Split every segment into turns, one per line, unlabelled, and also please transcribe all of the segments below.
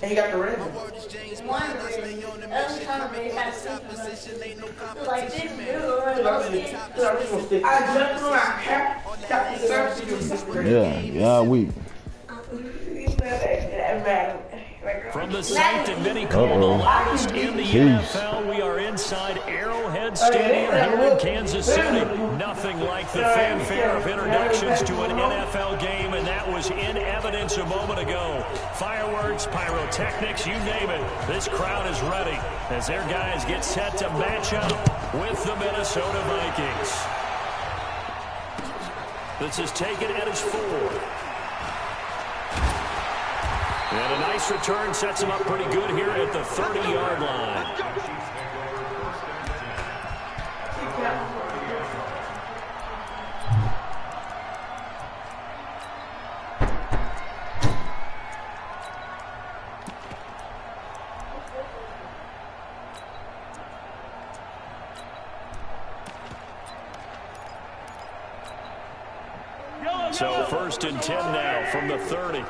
And you got the red.
Yeah, we.
From the site that many call the loudest in the NFL, we are inside Arrowhead Stadium here in Kansas City. Nothing like the fanfare of introductions to an NFL game, and that was in evidence a moment ago. Fireworks, pyrotechnics, you name it. This crowd is ready as their guys get set to match up with the Minnesota Vikings. This is taken at his 4. And a nice return sets him up pretty good here at the 30-yard line. So 1st and 10 now from the 30.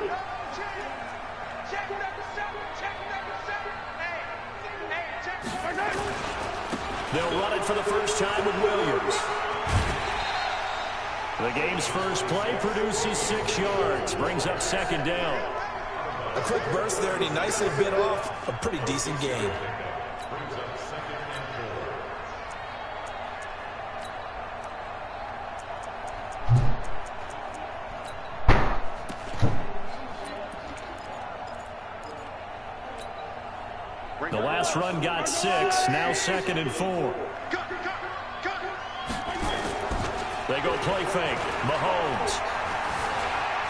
They'll run it for the first time with Williams. The game's first play produces 6 yards, brings up 2nd down.
A quick burst there, and he nicely bit off a pretty decent gain.
The last run got 6, now 2nd and 4. They go play fake. Mahomes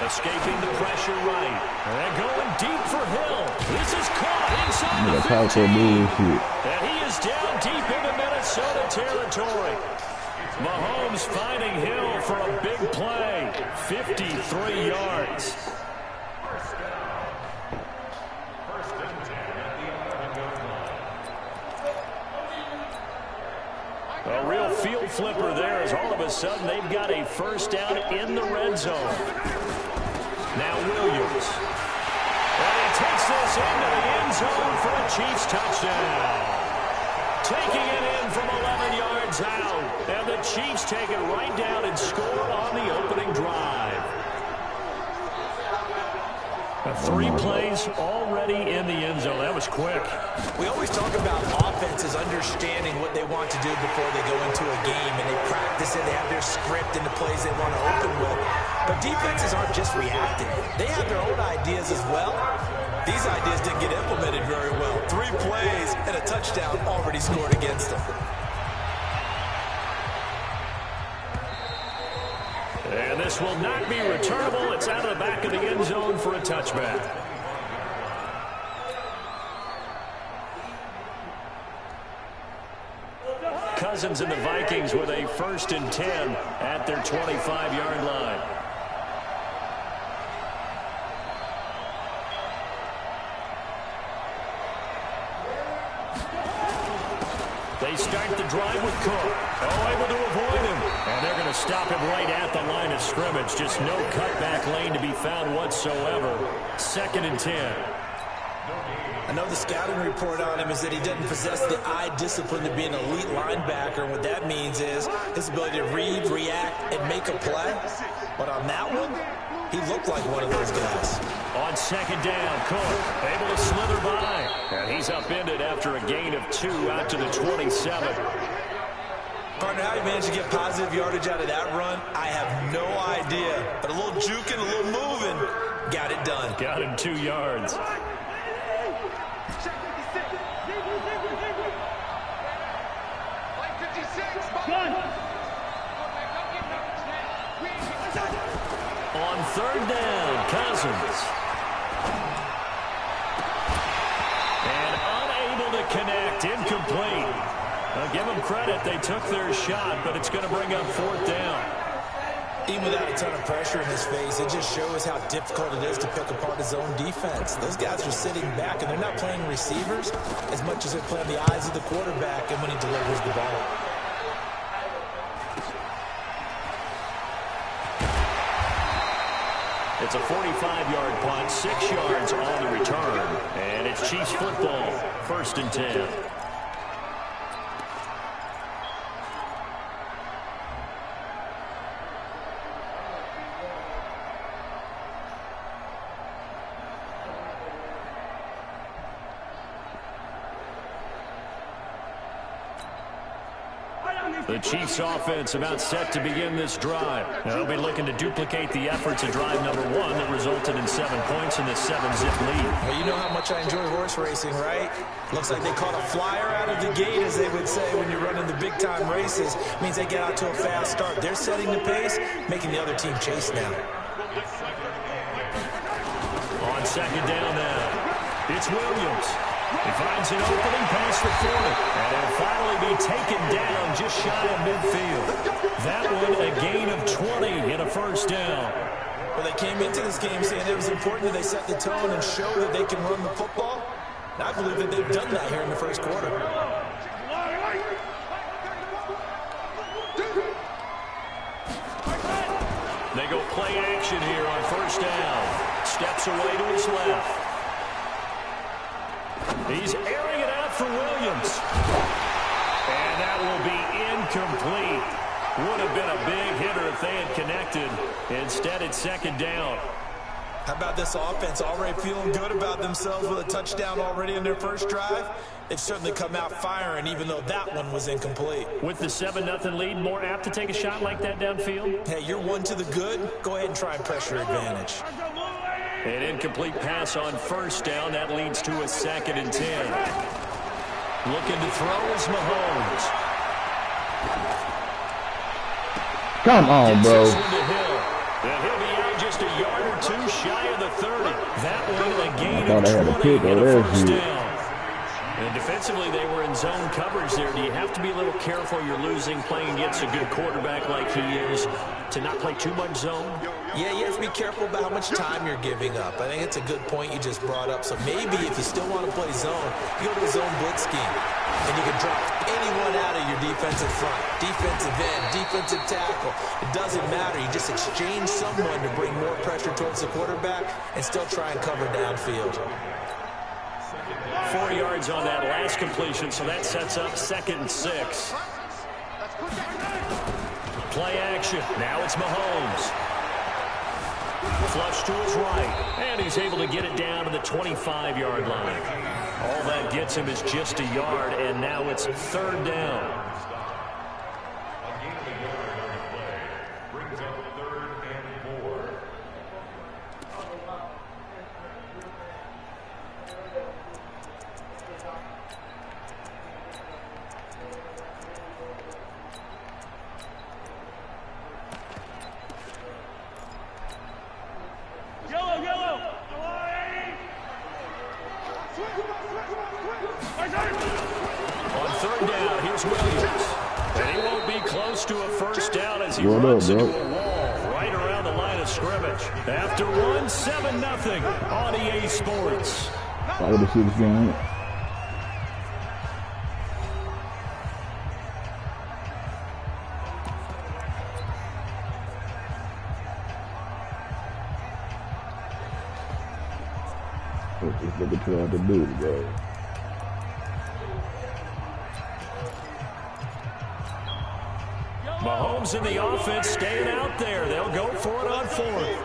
escaping the pressure right. And going deep for Hill. This is caught inside the 15. And he is down deep into Minnesota territory. Mahomes finding Hill for a big play. 53 yards. A real field flipper there as all of a sudden they've got a first down in the red zone. Now Williams. And he takes this into the end zone for a Chiefs touchdown. Taking it in from 11 yards out. And the Chiefs take it right down and score on the opening drive. 3 plays already in the end zone. That was quick.
We always talk about offenses understanding what they want to do before they go into a game, and they practice it. They have their script and the plays they want to open with. But defenses aren't just reacting. They have their own ideas as well. These ideas didn't get implemented very well. 3 plays and a touchdown already scored against them.
And this will not be returnable. It's out of the back of the end zone for a touchback. Cousins and the Vikings with a 1st and 10 at their 25-yard line. They start the drive with Cook. Oh, able to avoid him. And they're going to stop him right at the line of scrimmage. Just no cutback lane to be found whatsoever. 2nd and 10.
I know the scouting report on him is that he doesn't possess the eye discipline to be an elite linebacker. And what that means is his ability to read, react, and make a play. But on that one, he looked like one of those guys.
On 2nd down, Cook able to slither by. And he's upended after a gain of 2 out to the 27.
Partner, how he managed to get positive yardage out of that run, I have no idea. But a little juking, a little moving, got it done.
Got him 2 yards. On 3rd down, Cousins. And unable to connect, incomplete. I'll give them credit, they took their shot, but it's going to bring up 4th down.
Even without a ton of pressure in his face, it just shows how difficult it is to pick apart his own defense. Those guys are sitting back, and they're not playing receivers as much as they're playing the eyes of the quarterback and when he delivers the ball.
It's a 45-yard punt, 6 yards on the return. And it's Chiefs football, 1st and 10. The Chiefs offense about set to begin this drive. They'll be looking to duplicate the efforts of drive number 1 that resulted in 7 points in this 7-zip lead.
Well, you know how much I enjoy horse racing, right? Looks like they caught a flyer out of the gate, as they would say when you're running the big-time races. Means they get out to a fast start. They're setting the pace, making the other team chase now.
On 2nd down now, it's Williams. He finds an opening past the 40, and he'll finally be taken down just shy of midfield. That one a gain of 20 and a 1st down.
Well, they came into this game saying it was important that they set the tone and show that they can run the football. And I believe that they've done that here in the 1st quarter.
They go play action here on 1st down. Steps away to his left. He's airing it out for Williams. And that will be incomplete. Would have been a big hitter if they had connected. Instead, it's 2nd down.
How about this offense already feeling good about themselves with a touchdown already in their 1st drive? They've certainly come out firing, even though that one was incomplete.
With the 7-0 lead, more apt to take a shot like that downfield?
Hey, you're one to the good. Go ahead and try and pressure advantage.
An incomplete pass on 1st down. That leads to a 2nd and 10. Looking to throw is Mahomes.
Come on, bro.
And he'll be out just a yard or 2 shy of the 30. That one a gain of 20 and a 1st down. And defensively, they were in zone coverage there. Do you have to be a little careful you're losing playing against a good quarterback like he is to not play too much zone?
Yeah, you have to be careful about how much time you're giving up. I think it's a good point you just brought up. So maybe if you still want to play zone, you go to a zone blitz scheme. And you can drop anyone out of your defensive front, defensive end, defensive tackle. It doesn't matter. You just exchange someone to bring more pressure towards the quarterback and still try and cover downfield.
4 yards on that last completion, so that sets up 2nd and 6. Play action. Now it's Mahomes. Flush to his right, and he's able to get it down to the 25-yard line. All that gets him is just a yard, and now it's 3rd down. On 3rd down, here's Williams. And he won't be close to a 1st down as he runs into a wall right around the line of scrimmage. After one, 7-0 on EA Sports.
I would have seen this game. What this nigga trying to do today?
Mahomes in the offense staying out there. They'll go for it on 4th.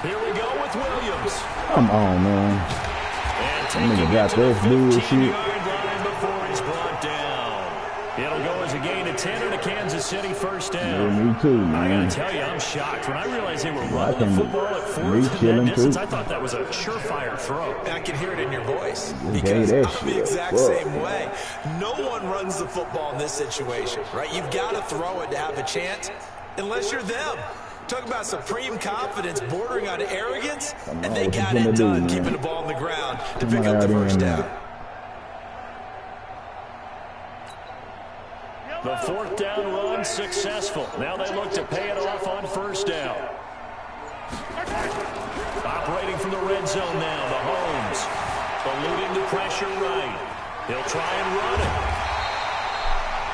Here we go with Williams.
Come on, man.
And taking it to the 15-yard line before he's brought down. It'll go as a gain of 10 in a Kansas City 1st down.
Yeah, me too, man.
I got to tell you, I'm shocked. When I realized they were running the football at 4th in that distance, I thought that was a surefire throw.
I can hear it in your voice because I'm the exact same way. No one runs the football in this situation, right? You've got to throw it to have a chance unless you're them. Talk about supreme confidence bordering on arrogance, and they got it done keeping the ball on the ground to pick up the 1st down.
The 4th down run successful. Now they look to pay it off on 1st down. Operating from the red zone now, Mahomes. Eluding the pressure right. He'll try and run it.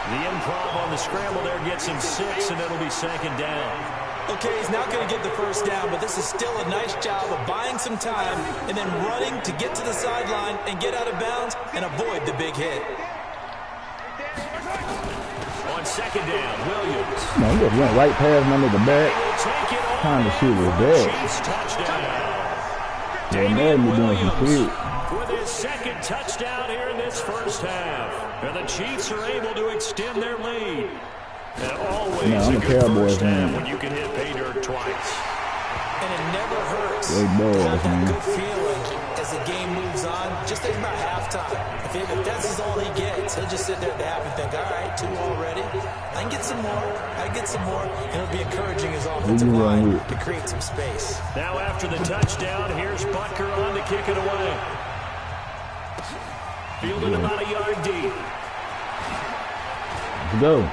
The improv on the scramble there gets him 6, and it'll be 2nd down.
Okay, he's not going to get the first down, but this is still a nice job of buying some time and then running to get to the sideline and get out of bounds and avoid the big hit.
On 2nd down, Williams.
No, he just went right past my nigga back. Time to shoot was there.
Chiefs touchdown.
Yeah, Madden be doing some shit.
With his 2nd touchdown here in this first half. And the Chiefs are able to extend their lead. And always
I'm a Cowboys fan.
when you can hit pay dirt twice.
And it never hurts
Great balls,
to have that
man.
good feeling as the game moves on. Just think about halftime. If that's all he gets, he'll just sit there at the half and think, all right, 2 already. I can get some more. I can get some more. And it'll be encouraging his offensive line to create some space.
Now after the touchdown, here's Butker on to kick it away. Fielded about a yard deep.
Let's go.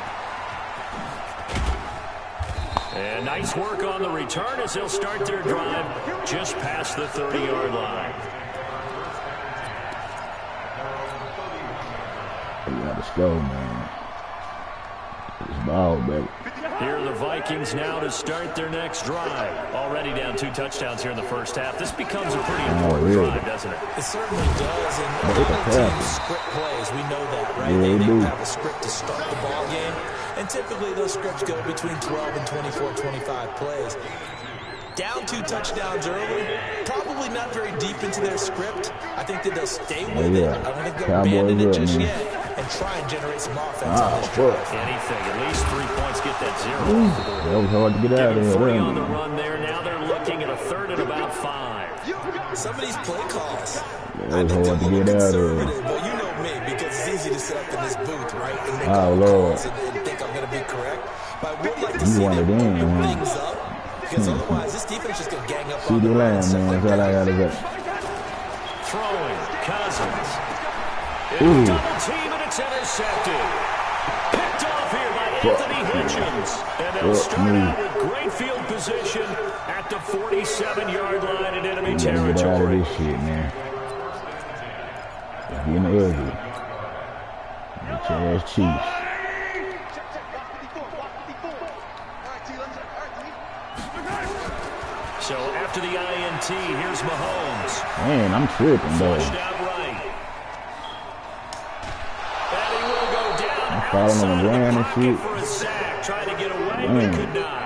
And nice work on the return as they'll start their drive just past the 30-yard line.
You gotta go, man. It's ball, baby.
Here are the Vikings now to start their next drive. Already down 2 touchdowns here in the first half. This becomes a pretty important drive, doesn't it?
It certainly does. And a lot of teams script plays. We know that, right?
Yeah,
they have a script to start the ball game. And typically those scripts go between 12 and 24, 25 plays. Down 2 touchdowns early, probably not very deep into their script. I think that they'll stay with it. I don't think they'll abandon it just yet and try and generate some offense on this drive.
Anything, at least 3 points, get that 0.
That was hard to get out of here.
3 on the run there. Now they're looking at a 3rd and about 5.
Some of these play calls,
That was hard to get out of here.
but you know me, because it's easy to sit up in this booth, right, and make
Oh,
all
Lord.
calls and think I'm going to be correct. But I would like to see them open things up, because otherwise this defense is going to gang up on
CD
the
Lamb,
run.
man. That's all I gotta say.
Throwing, Cousins.
Ooh.
Double team, and it's intercepted. Picked off here by Anthony Hitchens. And they'll start out with great field position at the 47-yard line in enemy
You gotta get out of
territory.
this shit, man. It's getting ugly. Get your ass Chiefs.
So after the INT, here's Mahomes.
Man, I'm tripping, though.
Flushed out right. And he will go down
falling on the ground and
outside
shit.
of the pocket for a sack. Trying to get away, but he could not.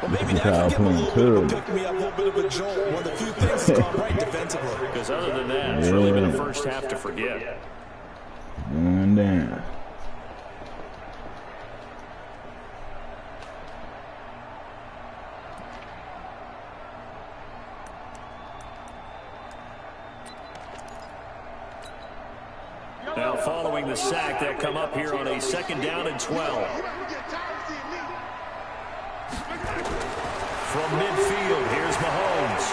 Well, maybe
This is
that
how
could give him a
playing
little bit of a
good.
pick-me-up, a little bit of a jolt. One of the few things that's gone right defensively.
Because other than that, it's really been a first half to forget.
Going down.
Now following the sack, they'll come up here on a 2nd down and 12. From midfield, here's Mahomes.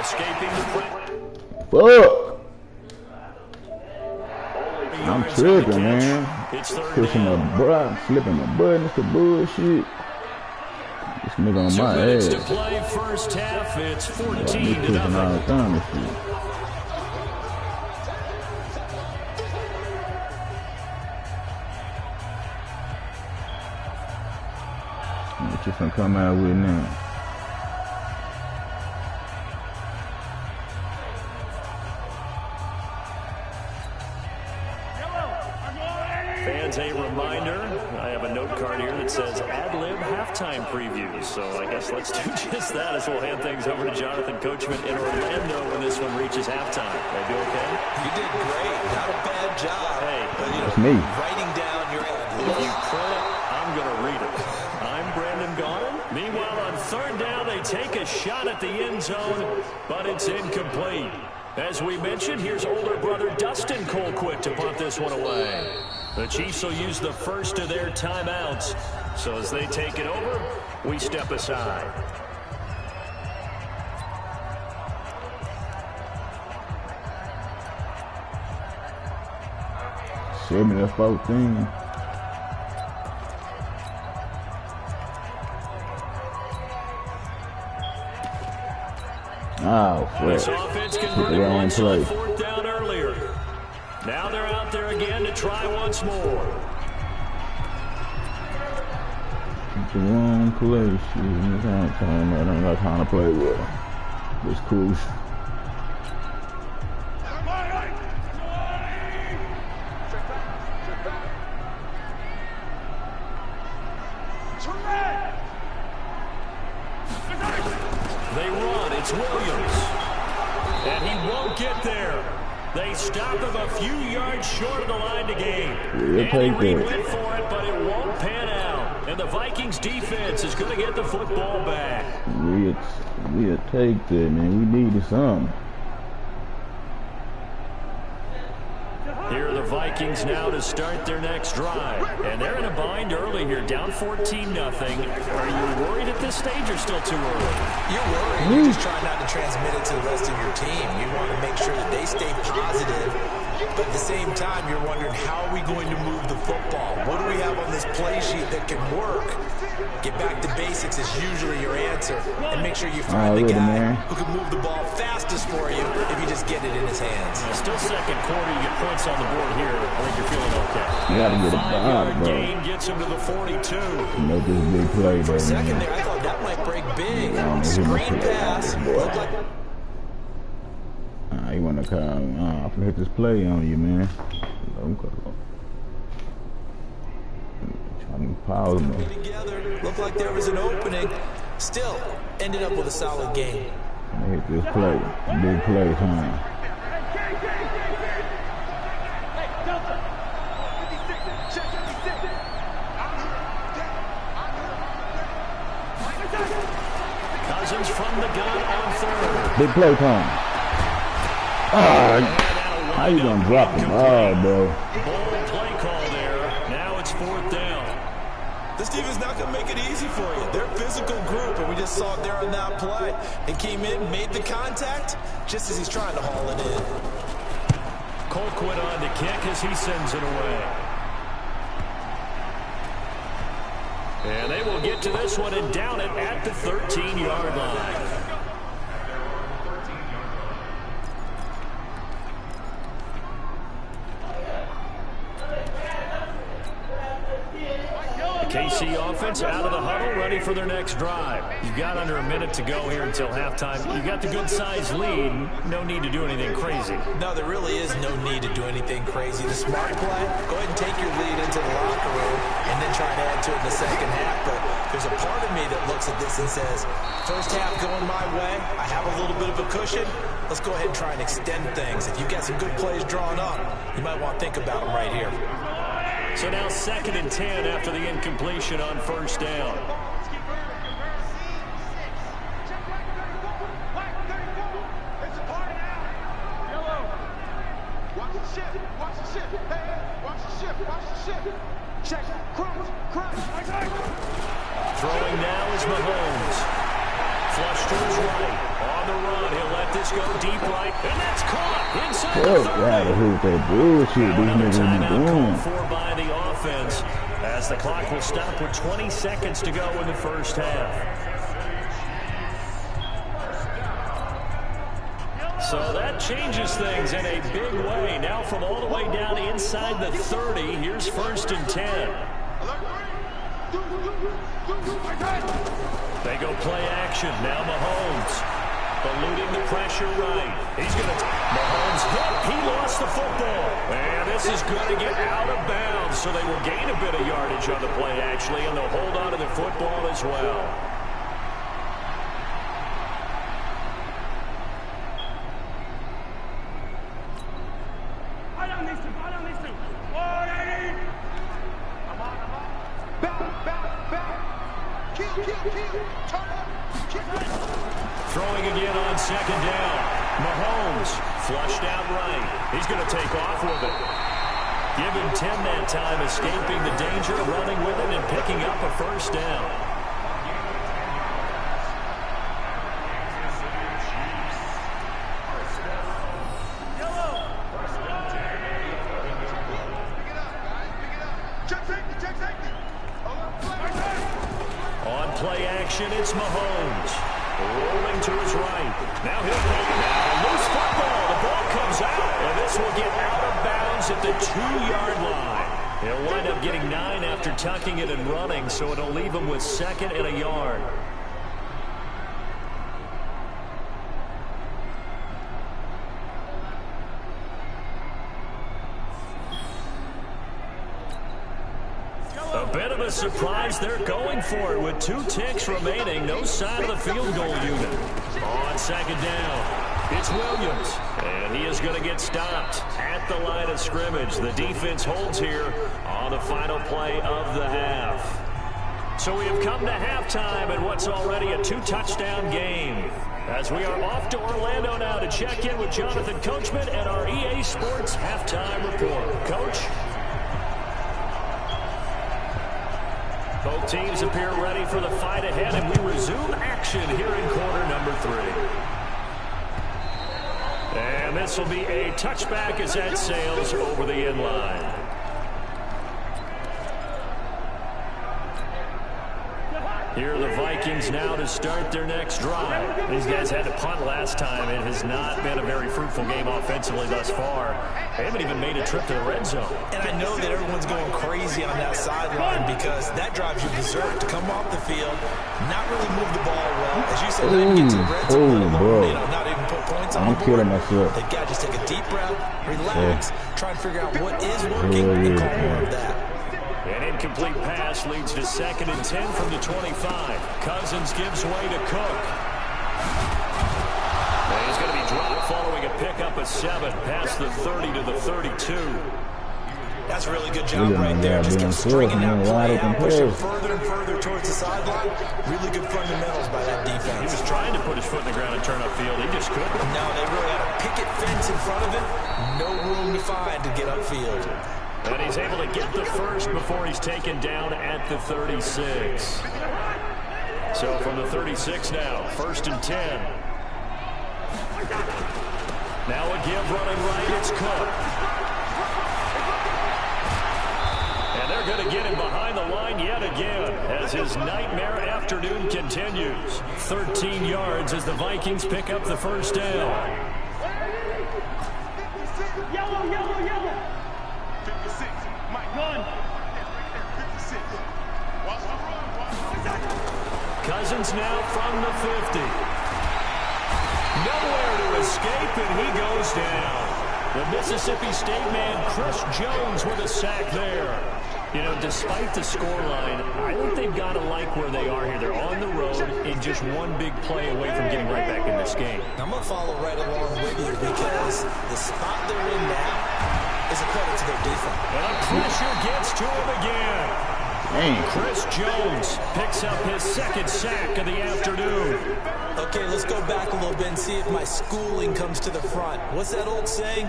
Escaping the
Fuck! I'm tripping, man.
It's 3rd
Pushing
down.
the button, flipping the button, it's the bullshit. This nigga on
2
my
minutes to
ass.
play first half. It's
They
14 to
pushing all
nothing.
the time and shit. What you finna come out with now?
Fans, a reminder, I have a note card here that says ad-lib halftime previews. So I guess let's do just that as we'll hand things over to Jonathan Coachman in Orlando when this one reaches halftime. They do okay?
You did great. Not a bad job.
Hey,
But, you
That's
know,
me.
writing down your
if you print it, I'm going to read it. I'm Brandon Gaudin. Meanwhile, on 3rd down, they take a shot at the end zone, but it's incomplete. As we mentioned, here's older brother Dustin Colquitt to punt this one away. The Chiefs will use the first of their timeouts. So as they take it over, we step aside.
Seven to 14. Oh,
This
fuck.
offense
Took the
converted
wrong
once on
play.
4th down earlier. Now they're out there again to try once more.
The wrong play. Shit, I don't got time to play with him. It's crucial.
They run. It's Williams. And he won't get there. They stop him a few yards short of the line to gain. Andy Reid went for it, but it won't pan out. And the Vikings defense is going to get the football back.
We'll take that, man. We needed something.
Here are the Vikings now to start their next drive. And they're in a bind early here, down 14-0. Are you worried at this stage or still too early?
You're worried. You're just trying not to transmit it to the rest of your team. You want to make sure that they stay positive. But at the same time, you're wondering, how are we going to move the football? What do we have on this play sheet that can work? Get back to basics is usually your answer. And make sure you find the guy who can move the ball fastest for you if you just get it in his hands.
Still second quarter, you get points on the board here. I think you're feeling okay.
You got to get a bomb, bro.
Gain gets him to the 42.
Make this big play,
For
bro.
a second there, I thought that might break big. Screen pass. Looked like...
You want to come? I'm gonna hit this play on you, man. Trying to pause me.
Looked like there was an opening. Still ended up with a solid game.
I'm gonna hit this play. Big play time.
Cousins from the gun on third.
Big play time. How you gonna drop the ball, bro?
Bold play call there. Now it's fourth down.
This defense not going to make it easy for you. They're a physical group, and we just saw it there on that play. And came in, made the contact, just as he's trying to haul it in.
Colquitt on to kick as he sends it away. And they will get to this one and down it at the 13-yard line. KC offense out of the huddle, ready for their next drive. You've got under a minute to go here until halftime. You've got the good-sized lead. No need to do anything crazy.
No, there really is no need to do anything crazy. The smart play, go ahead and take your lead into the locker room and then try to add to it in the second half. But there's a part of me that looks at this and says, first half going my way, I have a little bit of a cushion. Let's go ahead and try and extend things. If you've got some good plays drawn up, you might want to think about them right here.
So now 2nd and 10 after the incompletion on first down. Throwing now is Mahomes. Flush to his right. On the run, he'll let this go deep right. And that's caught inside the 30.
Gotta hoop that bullshit. These niggas be doing.
For by the offense as the clock will stop with 20 seconds to go in the first half. So that changes things in a big way. Now from all the way down inside the 30, here's 1st and 10. They go play action. Now Mahomes. Eluding the pressure right. He's going to... Mahomes hit. He lost the football. And this is going to get out of bounds. So they will gain a bit of yardage on the play, actually, and they'll hold on to the football as well. Throwing again on 2nd down. Mahomes flushed out right. He's going to take off with it. Give him 10 that time, escaping the danger, running with it, and picking up a first down. On play action, it's Mahomes. Rolling to his right. Now he'll take it now. Loose football. The ball comes out. And this will get out of bounds at the 2-yard line. He'll wind up getting 9 after tucking it and running, so it'll leave him with 2nd and a yard. A bit of a surprise. They're going for it with 2 ticks remaining. No sign of the field goal unit. On 2nd down, it's Williams. And he is going to get stopped at the line of scrimmage. The defense holds here on the final play of the half. So we have come to halftime in what's already a 2-touchdown game. As we are off to Orlando now to check in with Jonathan Coachman and our EA Sports halftime report. Coach? Both teams appear ready for the fight ahead, and we resume action here in quarter number 3. And this will be a touchback as that sails over the end line. Here are the Vikings now to start their next drive. These guys had to punt last time. It has not been a very fruitful game offensively thus far. They haven't even made a trip to the red zone.
And I know that everyone's going crazy on that sideline because that drives you berserk to come off the field, not really move the ball well. As you said, not get to the red zone, not even put points on the board. They've got to just take a deep breath, relax, try and figure out what is working, and call more of that.
An incomplete pass leads to 2nd and 10 from the 25. Cousins gives way to Cook. And he's going to be dropped following a pickup of 7 past the 30 to the 32.
That's a really good job right there. Just keep stringing that play out, pushing further and further towards the sideline. Really good fundamentals by that defense.
He was trying to put his foot in the ground and turn upfield. He just couldn't.
No, they really had a picket fence in front of him. No room to find to get upfield.
And he's able to get the first before he's taken down at the 36. So from the 36 now, 1st and 10. Now a give running right, it's Cook. And they're going to get him behind the line yet again as his nightmare afternoon continues. 13 yards as the Vikings pick up the first down.
Yellow, yellow, yellow. 56. Mike, gun. 56. Watch the run.
Cousins now from the 50. Nowhere to escape, and he goes down. The Mississippi State man, Chris Jones, with a sack there. You know, despite the scoreline, I think they've got to like where they are here. They're on the road in just one big play away from getting right back in this game.
I'm going to follow right along with you because the spot they're in now is a credit to their defense.
And the pressure gets to him again.
Dang.
Chris Jones picks up his 2nd sack of the afternoon.
Okay, let's go back a little bit and see if my schooling comes to the front. What's that old saying?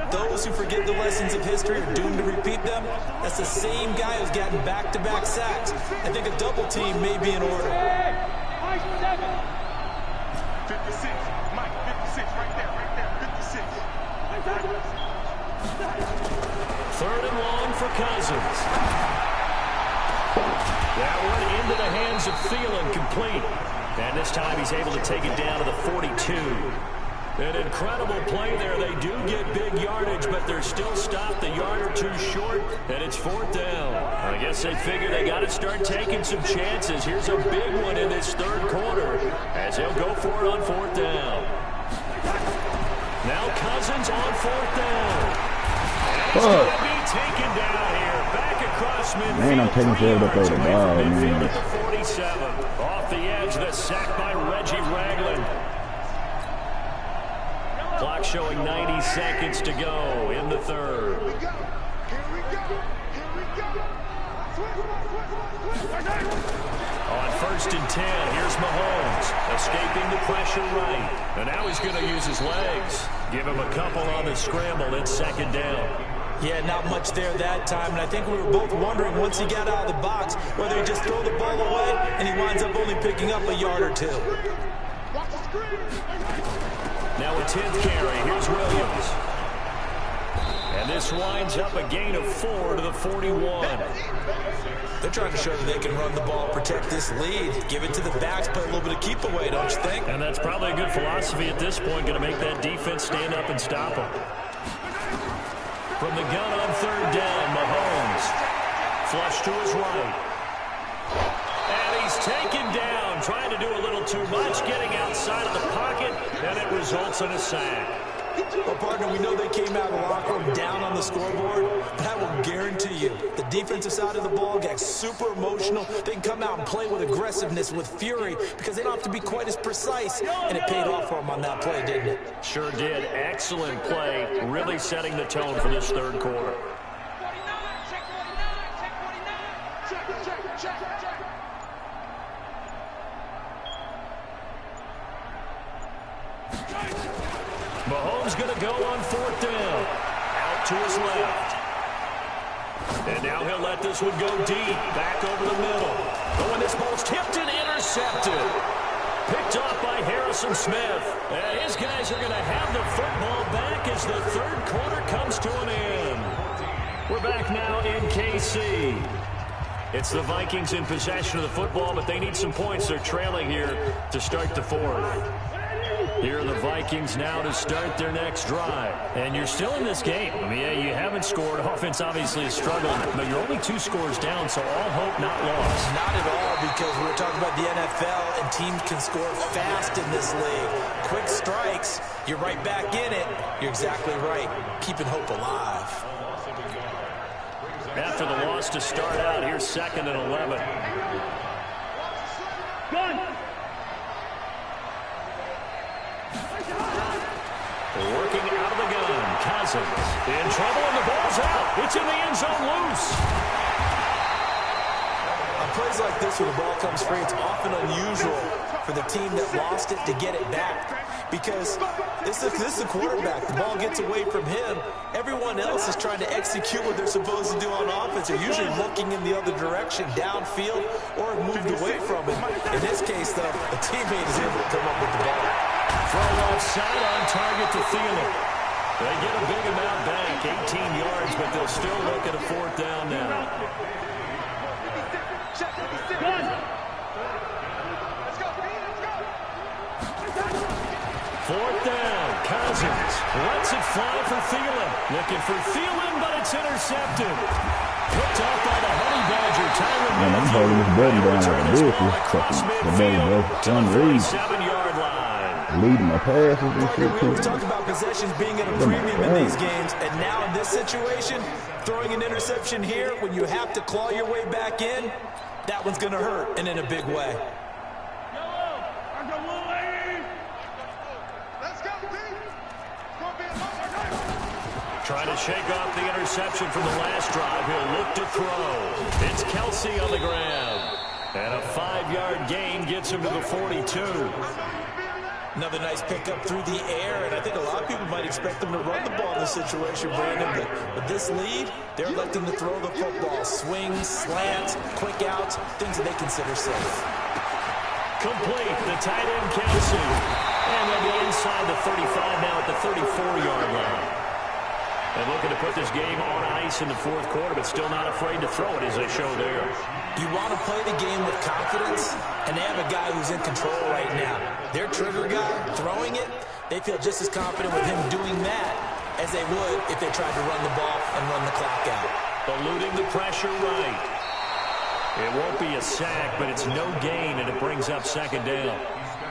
Those who forget the lessons of history are doomed to repeat them. That's the same guy who's gotten back-to-back sacks. I think a double team may be in order.
56. Mike, 56, right there, 56.
3rd and long for Cousins. That one into the hands of Thielen, complete. And this time he's able to take it down to the 42. An incredible play there. They do get big yardage, but they're still stopped a yard or two short, and it's 4th down. I guess they figure they got to start taking some chances. Here's a big one in this 3rd quarter as he'll go for it on 4th down. Now Cousins on 4th down. And he's going to be taken down here. Back across midfield.
Man, I'm taking care of the 30 ball, man.
At the 47. Off the edge, the sack by Reggie Ragland. Clock showing 90 seconds to go in the 3rd. On 1st and 10, here's Mahomes, escaping the pressure right. And now he's going to use his legs. Give him a couple on the scramble. It's 2nd down.
Yeah, not much there that time, and I think we were both wondering once he got out of the box whether he just throw the ball away and he winds up only picking up a yard or 2.
Now a 10th carry. Here's Williams. And this winds up a gain of 4 to the 41.
They're trying to show that they can run the ball, protect this lead, give it to the backs, play a little bit of keep away, don't you think?
And that's probably a good philosophy at this point, going to make that defense stand up and stop them. From the gun on 3rd down, Mahomes Flush to his right. And he's taken down, trying to do a little too much, getting outside of the pocket, and it results in a sack.
Well, partner, we know they came out of the locker room down on the scoreboard, but I will guarantee you the defensive side of the ball gets super emotional. They can come out and play with aggressiveness, with fury, because they don't have to be quite as precise, and it paid off for them on that play, didn't it?
Sure did. Excellent play, really setting the tone for this third quarter. Mahomes going to go on 4th down. Out to his left. And now he'll let this one go deep. Back over the middle. Oh, and this ball's tipped and intercepted. Picked off by Harrison Smith. And his guys are going to have the football back as the third quarter comes to an end. We're back now in KC. It's the Vikings in possession of the football, but they need some points. They're trailing here to start the fourth. Here are the Vikings now to start their next drive. And you're still in this game. I mean, yeah, you haven't scored. Offense obviously is struggling, but you're only 2 scores down, so all hope not lost.
Not at all, because we're talking about the NFL, and teams can score fast in this league. Quick strikes, you're right back in it. You're exactly right. Keeping hope alive.
After the loss to start out, here's 2nd and 11. Working out of the gun, Cousins in trouble, and the ball's out. It's in the end zone loose.
On plays like this, when the ball comes free, it's often unusual for the team that lost it to get it back, because this is the quarterback. The ball gets away from him. Everyone else is trying to execute what they're supposed to do on offense. They're usually looking in the other direction, downfield, or moved away from him. In this case, though, a teammate is able to come up with the ball.
Throw outside on target to Thielen. They get a big amount back, 18 yards, but they'll still look at a 4th down now. 4th down, Cousins lets it fly for Thielen. Looking for Thielen, but it's intercepted. Picked off by the Honey Badger, Tyler.
Man, I'm holding this button down like this. The button, bro. Some reason.
7-yard line.
Leading my passes and shit.
We always talk about possessions being at a premium in these games, and now in this situation, throwing an interception here when you have to claw your way back in, that one's going to hurt, and in a big way.
Trying to shake off the interception from the last drive. He'll look to throw. It's Kelsey on the ground. And a 5-yard gain gets him to the 42.
Another nice pickup through the air, and I think a lot of people might expect them to run the ball in this situation, Brandon, but with this lead, they're electing to throw the football. Swings, slants, quick outs, things that they consider safe.
Complete, the tight end Kelsey. And they'll be inside the 35 now at the 34-yard line. And looking to put this game on ice in the 4th quarter, but still not afraid to throw it as they show there.
You want to play the game with confidence, and they have a guy who's in control right now. Their trigger guy, throwing it, they feel just as confident with him doing that as they would if they tried to run the ball and run the clock out.
Eluding the pressure right. It won't be a sack, but it's no gain, and it brings up 2nd down.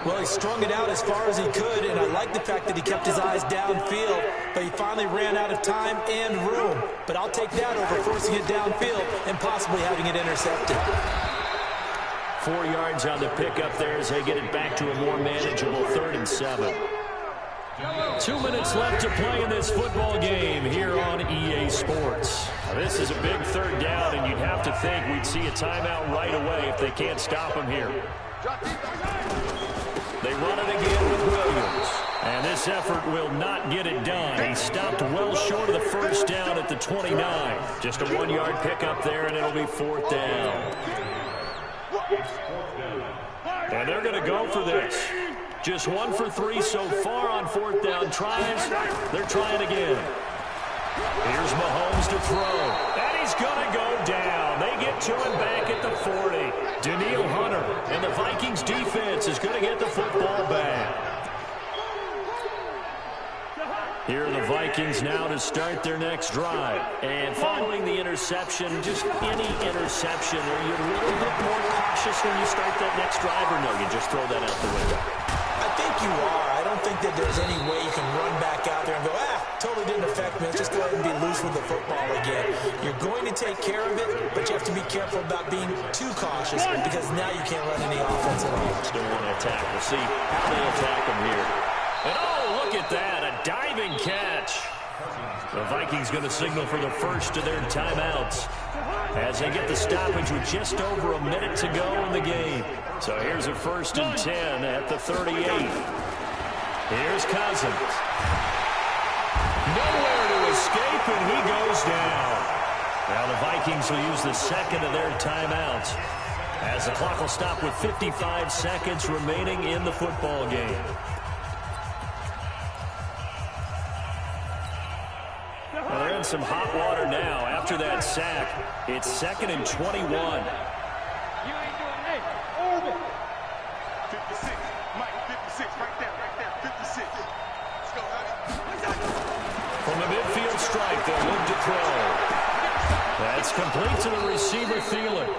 Well, he strung it out as far as he could, and I like the fact that he kept his eyes downfield, but he finally ran out of time and room. But I'll take that over forcing it downfield and possibly having it intercepted.
4 yards on the pickup there as they get it back to a more manageable 3rd and 7. 2 minutes left to play in this football game here on EA Sports. Now, this is a big 3rd down, and you'd have to think we'd see a timeout right away if they can't stop him here. They run it again with Williams. And this effort will not get it done. He stopped well short of the 1st down at the 29. Just a 1-yard pickup there, and it'll be 4th down. And they're going to go for this. Just 1 for 3 so far on 4th down tries. They're trying again. Here's Mahomes to throw. And he's going to go down. They get to him back at the 40. Daniil Hunter and the Vikings defense is going to get the football back. Here are the Vikings now to start their next drive. And following the interception, just any interception, are you a little bit more cautious when you start that next drive, or no, you just throw that out the window?
I think you are. I don't think that there's any way you can run back out there and go, totally didn't affect me. Let's just go ahead and be loose with the football again. You're going to take care of it, but you have to be careful about being too cautious because now you can't run any offense at all.
Still want to attack. We'll see how they attack them here. And oh, look at that, a diving catch. The Vikings going to signal for the first of their timeouts as they get the stoppage with just over a minute to go in the game. So here's a 1st and 10 at the 38. Here's Cousins. Nowhere to escape, and he goes down. Now the Vikings will use the second of their timeouts as the clock will stop with 55 seconds remaining in the football game. Well, they're in some hot water now after that sack. It's 2nd and 21.
You ain't doing that. Orbit. 56. Mike, 56. Right there. 56. Let's go, honey.
From the midfield strike, they'll look to throw. That's complete to the receiver, Thielen.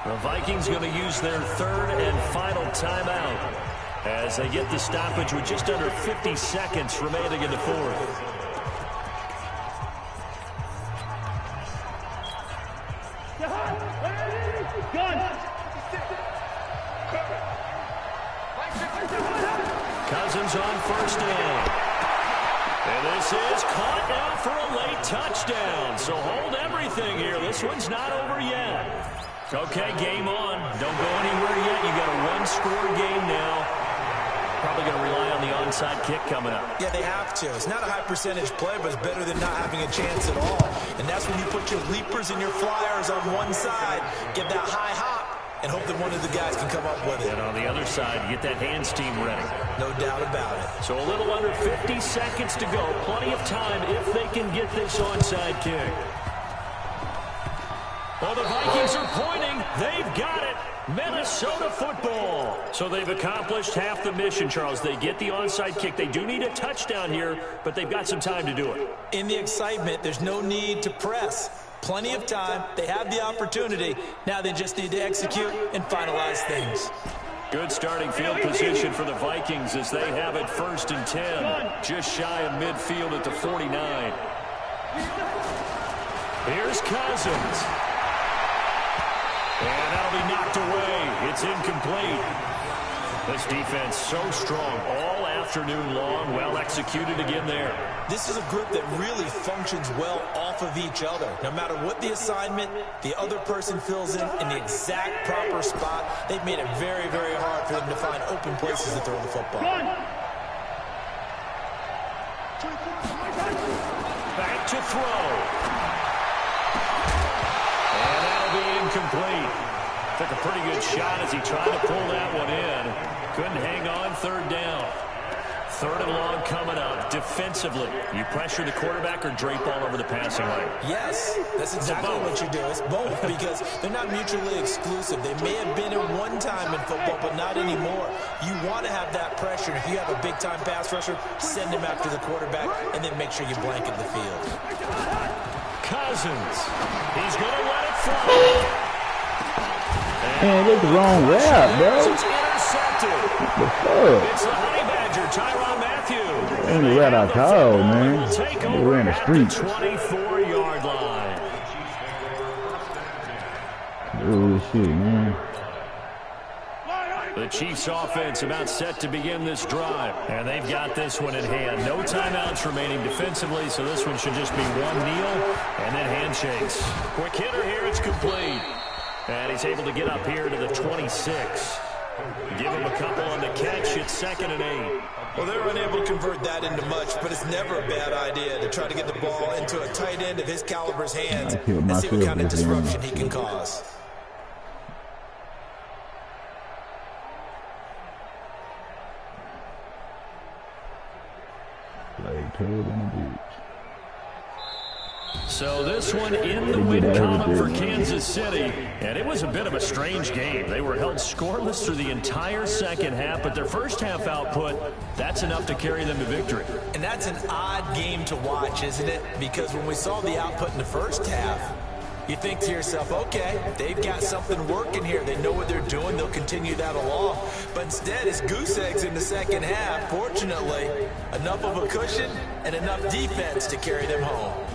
The Vikings going to use their 3rd and final timeout as they get the stoppage with just under 50 seconds remaining in the 4th. Cousins on 1st down. And this is caught now for a late touchdown. So hold everything here. This one's not over yet. Okay, game on. Don't go anywhere yet. You got a one-score game now. Probably going to rely on the onside kick coming up.
Yeah, they have to. It's not a high percentage play, but it's better than not having a chance at all. And that's when you put your leapers and your flyers on one side, get that high hop, and hope that one of the guys can come up with it.
And on the other side, you get that hands team ready.
No doubt about it.
So a little under 50 seconds to go. Plenty of time if they can get this onside kick. Well, the Vikings are pointing. They've got it. Minnesota football. So they've accomplished half the mission, Charles. They get the onside kick. They do need a touchdown here, but they've got some time to do it.
In the excitement, there's no need to press. Plenty of time. They have the opportunity. Now they just need to execute and finalize things.
Good starting field position for the Vikings as they have it 1st and 10. Just shy of midfield at the 49. Here's Cousins. And that'll be knocked away. It's incomplete. This defense so strong all afternoon long. Well executed again there.
This is a group that really functions well off of each other. No matter what the assignment, the other person fills in the exact proper spot. They've made it very, very hard for them to find open places to throw the football.
Back to throw. And that'll be incomplete. Took a pretty good shot as he tried to pull that one in. Couldn't hang on. 3rd down. 3rd and long coming up. Defensively, you pressure the quarterback or drape all over the passing lane?
Yes, that's exactly what you do. It's both because they're not mutually exclusive. They may have been at one time in football, but not anymore. You want to have that pressure. If you have a big-time pass rusher, send him after the quarterback, and then make sure you blanket the field.
Cousins. He's going to let it fly.
Man, that's the wrong route, bro.
It's intercepted.
What the fuck?
It's the Honey Badger, Tyrann Mathieu.
Ain't the route I called, man. They ran the street.
24-yard line.
Oh, shit, man.
The Chiefs offense about set to begin this drive. And they've got this one in hand. No timeouts remaining defensively, so this one should just be one kneel and then handshakes. Quick hitter here, it's complete. And he's able to get up here to the 26. Give him a couple on the catch. It's 2nd and 8.
Well, they were unable to convert that into much, but it's never a bad idea to try to get the ball into a tight end of his caliber's hands and see what kind of disruption he can cause.
Play turd on the beach.
So this one in the win column for Kansas City, and it was a bit of a strange game. They were held scoreless through the entire second half, but their first half output, that's enough to carry them to victory.
And that's an odd game to watch, isn't it? Because when we saw the output in the first half, you think to yourself, okay, they've got something working here. They know what they're doing. They'll continue that along. But instead, it's goose eggs in the second half. Fortunately, enough of a cushion and enough defense to carry them home.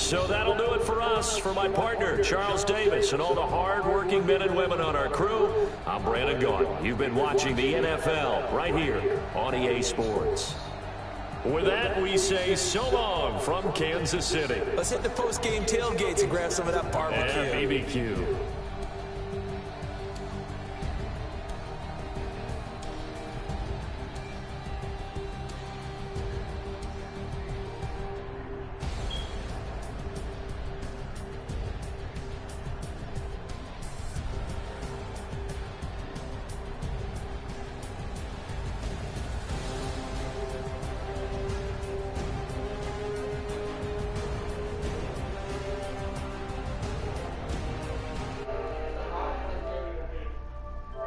So that'll do it for us. For my partner, Charles Davis, and all the hard-working men and women on our crew, I'm Brandon Gaudin. You've been watching the NFL right here on EA Sports. With that, we say so long from Kansas City.
Let's hit the post-game tailgates and grab some of that barbecue.
And BBQ.